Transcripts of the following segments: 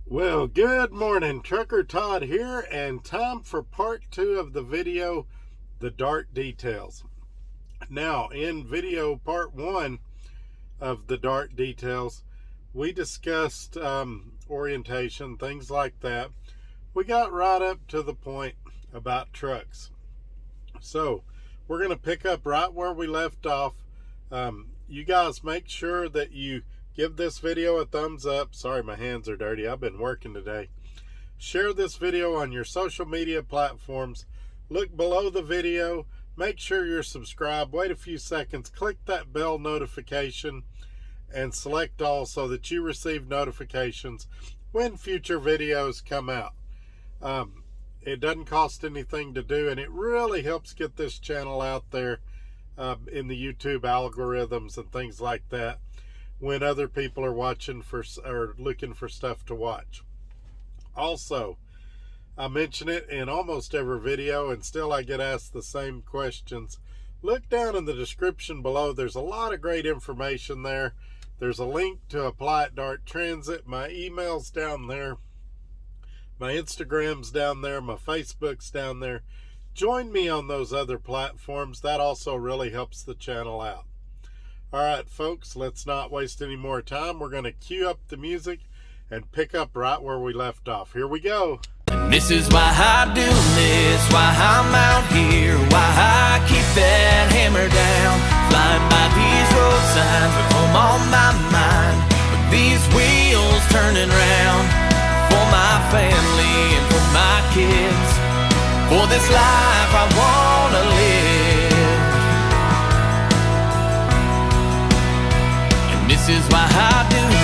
Well, good morning. Trucker Todd here, and time for part 2 of the video, the dart details. Now, in video part 1 of the dart details, we discussed orientation, things like that. We got right up to the point about trucks. So, we're going to pick up right where we left off. You guys make sure that you give this video a thumbs up. Sorry, my hands are dirty. I've been working today. Share this video on your social media platforms. Look below the video. Make sure you're subscribed. Wait a few seconds. Click that bell notification and select all so that you receive notifications when future videos come out. It doesn't cost anything to do, and it really helps get this channel out there in the YouTube algorithms and things like that when other people are watching for or looking for stuff to watch. Also, I mention it in almost every video, and still I get asked the same questions. Look down in the description below. There's a lot of great information there. There's a link to apply at Dart Transit. My email's down there. My Instagram's down there. My Facebook's down there. Join me on those other platforms. That also really helps the channel out. All right, folks, let's not waste any more time. We're going to cue up the music and pick up right where we left off. Here we go. And this is why I do this, why I'm out here, why I keep that hammer down. Flying by these road signs with home on my mind, with these wheels turning round. For my family and for my kids, for this life I want to live. And this is why I do this.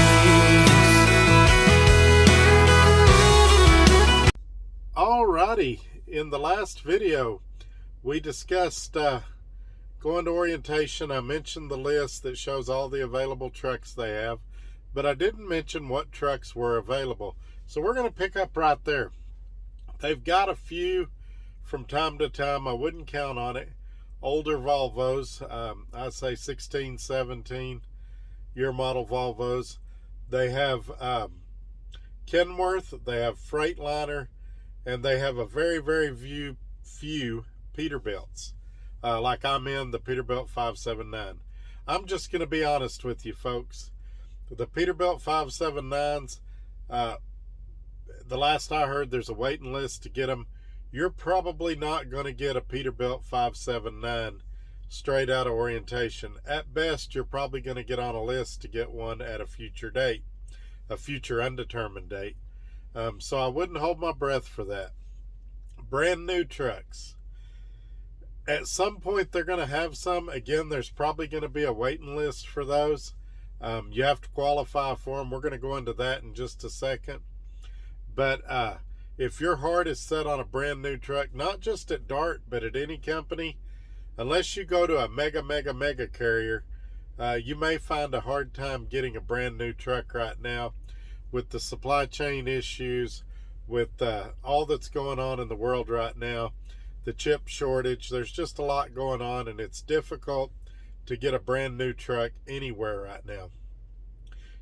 Alrighty, in the last video, we discussed going to orientation. I mentioned the list that shows all the available trucks they have, but I didn't mention what trucks were available. So we're going to pick up right there. They've got a few from time to time. I wouldn't count on it. Older Volvos, I say 16, 17 year model Volvos. They have Kenworth, they have Freightliner, and they have a very, very few Peterbilts. Like I'm in the Peterbilt 579. I'm just going to be honest with you, folks. The Peterbilt 579s, the last I heard, there's a waiting list to get them. You're probably not going to get a Peterbilt 579 straight out of orientation. At best, you're probably going to get on a list to get one at a future date, a future undetermined date. So I wouldn't hold my breath for that. Brand new trucks. At some point, they're going to have some. Again, there's probably going to be a waiting list for those. You have to qualify for them. We're going to go into that in just a second. But if your heart is set on a brand new truck, not just at Dart, but at any company, unless you go to a mega carrier, you may find a hard time getting a brand new truck right now with the supply chain issues, with all that's going on in the world right now, the chip shortage. There's just a lot going on, and it's difficult to get a brand new truck anywhere right now.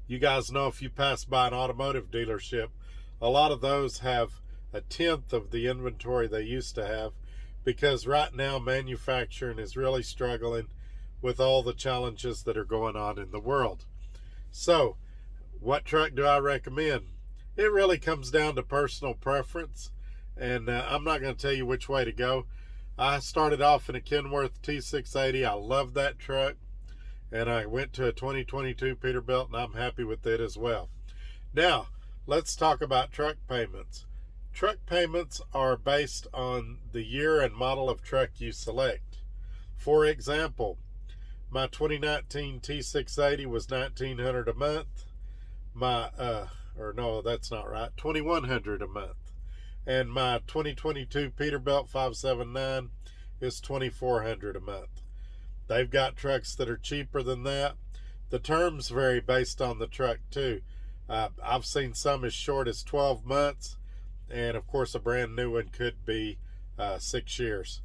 You guys know, if you pass by an automotive dealership, a lot of those have a tenth of the inventory they used to have, because right now manufacturing is really struggling with all the challenges that are going on in the world. So, what truck do I recommend? It really comes down to personal preference, and I'm not going to tell you which way to go. I started off in a Kenworth T680. I love that truck, and I went to a 2022 Peterbilt, and I'm happy with it as well. Now, let's talk about truck payments. Truck payments are based on the year and model of truck you select. For example, my 2019 T680 was $1,900 a month. Or no, that's not right, $2,100 a month. And my 2022 Peterbilt 579 is $2,400 a month. They've got trucks that are cheaper than that. The terms vary based on the truck too. I've seen some as short as 12 months, and of course a brand new one could be 6 years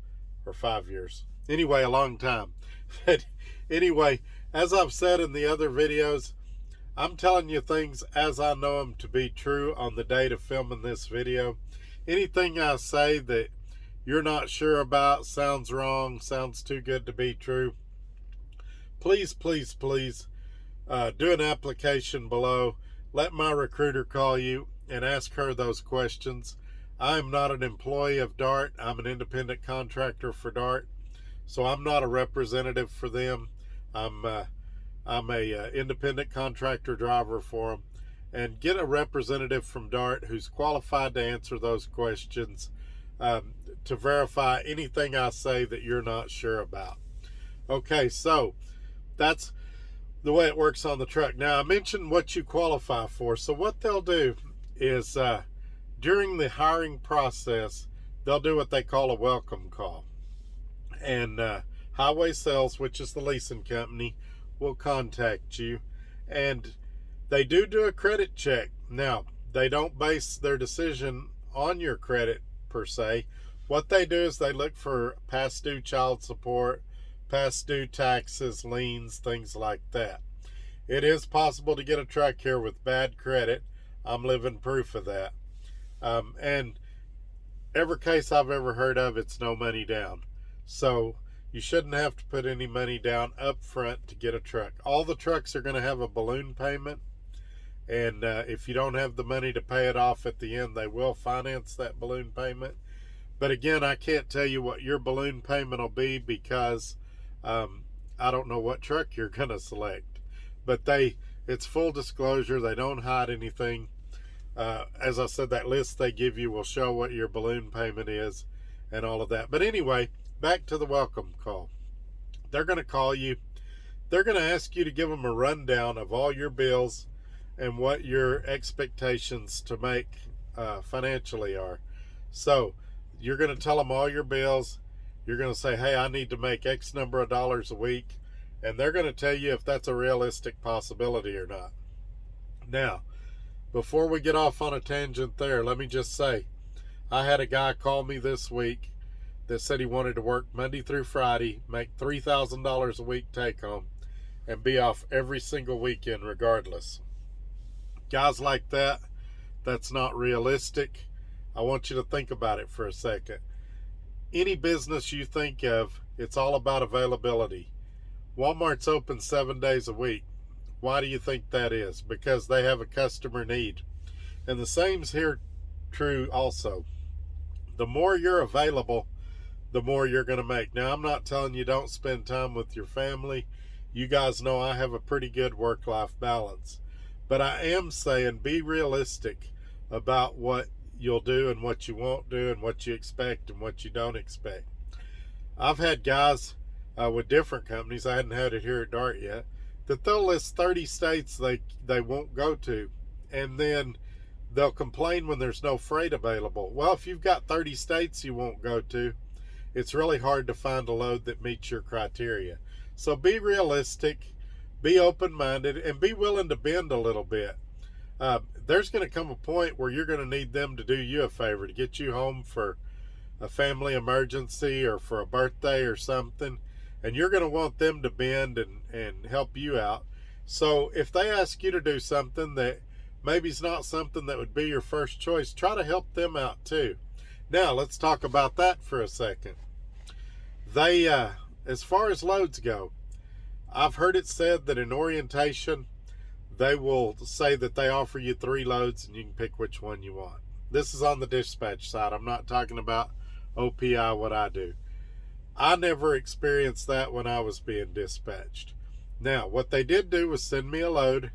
or 5 years. Anyway, a long time. But anyway, as I've said in the other videos, I'm telling you things as I know them to be true on the date of filming this video. Anything I say that you're not sure about, sounds wrong, sounds too good to be true, please, please, please do an application below. Let my recruiter call you and ask her those questions. I'm not an employee of DART. I'm an independent contractor for DART, so I'm not a representative for them. I'm a independent contractor driver for them. And get a representative from DART who's qualified to answer those questions, to verify anything I say that you're not sure about. Okay, so that's the way it works on the truck. Now, I mentioned what you qualify for. So what they'll do is during the hiring process, they'll do what they call a welcome call. And Highway Sales, which is the leasing company, will contact you. And they do a credit check. Now, they don't base their decision on your credit per se. What they do is they look for past due child support, past due taxes, liens, things like that. It is possible to get a truck here with bad credit. I'm living proof of that. And every case I've ever heard of, it's no money down. So you shouldn't have to put any money down up front to get a truck. All the trucks are going to have a balloon payment. And if you don't have the money to pay it off at the end, they will finance that balloon payment. But again, I can't tell you what your balloon payment will be because I don't know what truck you're going to select. But it's full disclosure. They don't hide anything. As I said, that list they give you will show what your balloon payment is and all of that. But anyway, back to the welcome call. They're going to call you. They're going to ask you to give them a rundown of all your bills and what your expectations to make financially are. So you're going to tell them all your bills. You're going to say, hey, I need to make X number of dollars a week. And they're going to tell you if that's a realistic possibility or not. Now, before we get off on a tangent there, let me just say, I had a guy call me this week that said he wanted to work Monday through Friday, make $3,000 a week take home, and be off every single weekend regardless. Guys like that, that's not realistic. I want you to think about it for a second. Any business you think of, it's all about availability. Walmart's open 7 days a week. Why do you think that is? Because they have a customer need. And the same's here true also. The more you're available, the more you're going to make. Now, I'm not telling you don't spend time with your family. You guys know I have a pretty good work-life balance. But I am saying be realistic about what you'll do and what you won't do and what you expect and what you don't expect. I've had guys with different companies, I hadn't had it here at DART yet, that they'll list 30 states they won't go to, and then they'll complain when there's no freight available. Well, if you've got 30 states you won't go to, it's really hard to find a load that meets your criteria. So be realistic, be open-minded, and be willing to bend a little bit. There's going to come a point where you're going to need them to do you a favor, to get you home for a family emergency or for a birthday or something, and you're going to want them to bend and help you out. So if they ask you to do something that maybe is not something that would be your first choice, try to help them out too. Now, let's talk about that for a second. They, as far as loads go, I've heard it said that in orientation, they will say that they offer you 3 loads and you can pick which one you want. This is on the dispatch side. I'm not talking about OPI, what I do. I never experienced that when I was being dispatched. Now, what they did do was send me a load,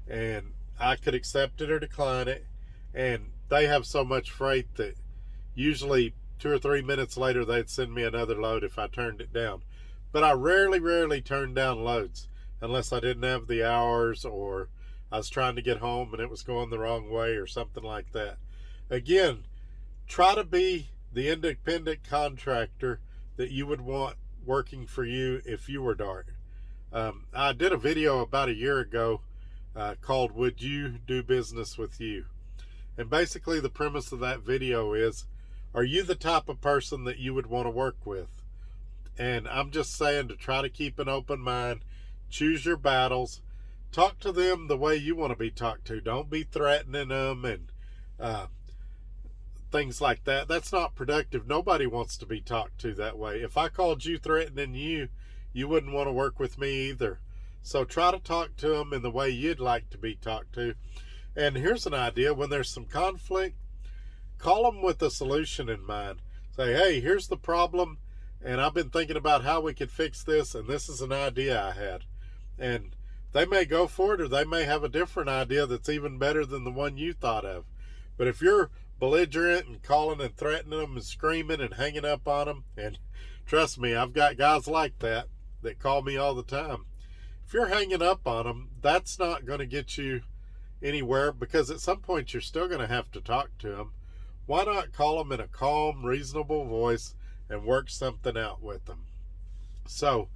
and I could accept it or decline it. And they have so much freight that usually 2 or 3 minutes later, they'd send me another load if I turned it down. But I rarely turned down loads unless I didn't have the hours or I was trying to get home and it was going the wrong way or something like that. Again, try to be the independent contractor that you would want working for you if you were DART. I did a video about a year ago called Would You Do Business With You? And basically the premise of that video is, are you the type of person that you would want to work with? And I'm just saying to try to keep an open mind, choose your battles, talk to them the way you want to be talked to. Don't be threatening them and things like that. That's not productive. Nobody wants to be talked to that way. If I called you threatening you, you wouldn't want to work with me either. So try to talk to them in the way you'd like to be talked to. And here's an idea. When there's some conflict, call them with a solution in mind. Say, hey, here's the problem, and I've been thinking about how we could fix this, and this is an idea I had. And they may go for it, or they may have a different idea that's even better than the one you thought of. But if you're belligerent and calling and threatening them and screaming and hanging up on them, and trust me, I've got guys like that call me all the time. If you're hanging up on them, that's not going to get you anywhere, because at some point you're still going to have to talk to them. Why not call them in a calm, reasonable voice and work something out with them? So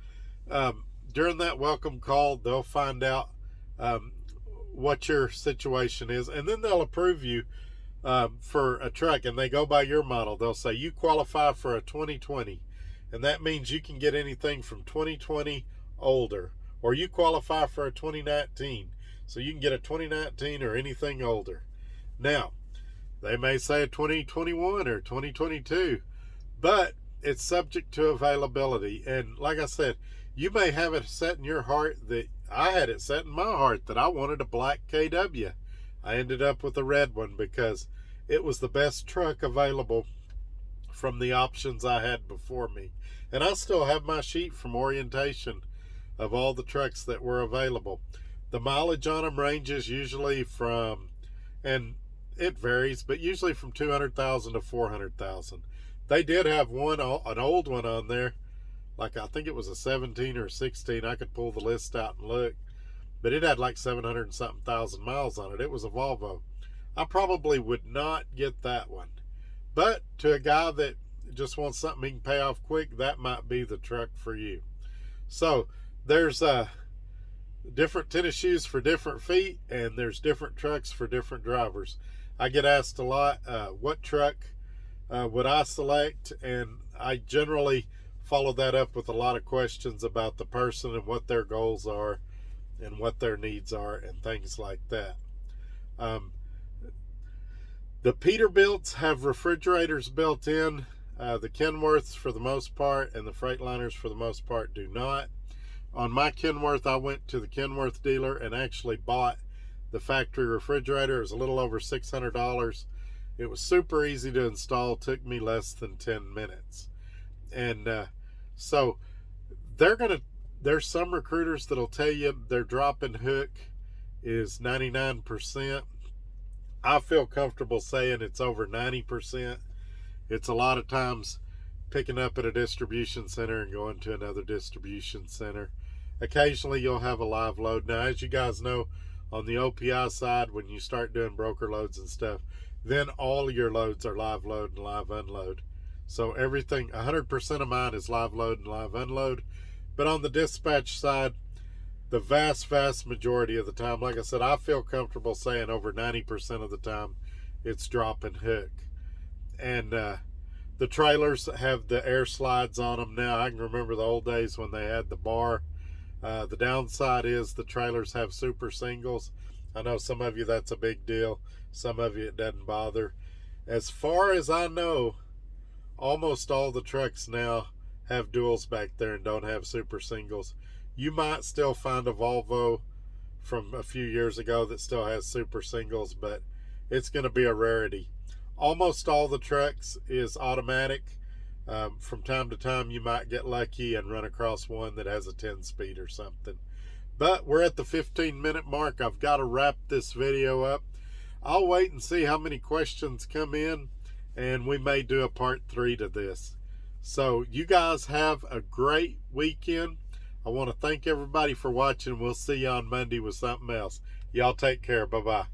during that welcome call, they'll find out what your situation is, and then they'll approve you for a truck, and they go by your model. They'll say you qualify for a 2020, and that means you can get anything from 2020 older, or you qualify for a 2019, so you can get a 2019 or anything older. Now, they may say a 2021 or 2022, but it's subject to availability. And like I said, you may have it set in your heart that I had it set in my heart that I wanted a black KW. I ended up with a red one because it was the best truck available from the options I had before me. And I still have my sheet from orientation of all the trucks that were available. The mileage on them ranges usually from, and it varies, but usually from 200,000 to 400,000. They did have an old one on there, like I think it was a 17 or a 16. I could pull the list out and look, but it had like 700 and something thousand miles on it. It was a Volvo. I probably would not get that one, but to a guy that just wants something he can pay off quick, that might be the truck for you. So there's different tennis shoes for different feet, and there's different trucks for different drivers. I get asked a lot, what truck would I select? And I generally follow that up with a lot of questions about the person and what their goals are and what their needs are and things like that. The Peterbilts have refrigerators built in. The Kenworths for the most part and the Freightliners for the most part do not. On my Kenworth, I went to the Kenworth dealer and actually bought the factory refrigerator. It was a little over $600. It was super easy to install. Took me less than 10 minutes. And so there's some recruiters that'll tell you their drop-in hook is 99%. I feel comfortable saying it's over 90%. It's a lot of times picking up at a distribution center and going to another distribution center. Occasionally you'll have a live load. Now, as you guys know, on the OPI side, when you start doing broker loads and stuff, then all your loads are live load and live unload. So everything, 100% of mine is live load and live unload. But on the dispatch side, the vast majority of the time, like I said, I feel comfortable saying over 90% of the time it's drop and hook. And the trailers have the air slides on them now. I can remember the old days when they had the bar. The downside is the trailers have super singles. I know some of you that's a big deal. Some of you it doesn't bother. As far as I know, almost all the trucks now have duals back there and don't have super singles. You might still find a Volvo from a few years ago that still has super singles, but it's going to be a rarity. Almost all the trucks is automatic. From time to time you might get lucky and run across one that has a 10-speed or something. But we're at the 15-minute mark. I've got to wrap this video up. I'll wait and see how many questions come in, and we may do a part 3 to this. So you guys have a great weekend. I want to thank everybody for watching. We'll see you on Monday with something else. Y'all take care. Bye-bye.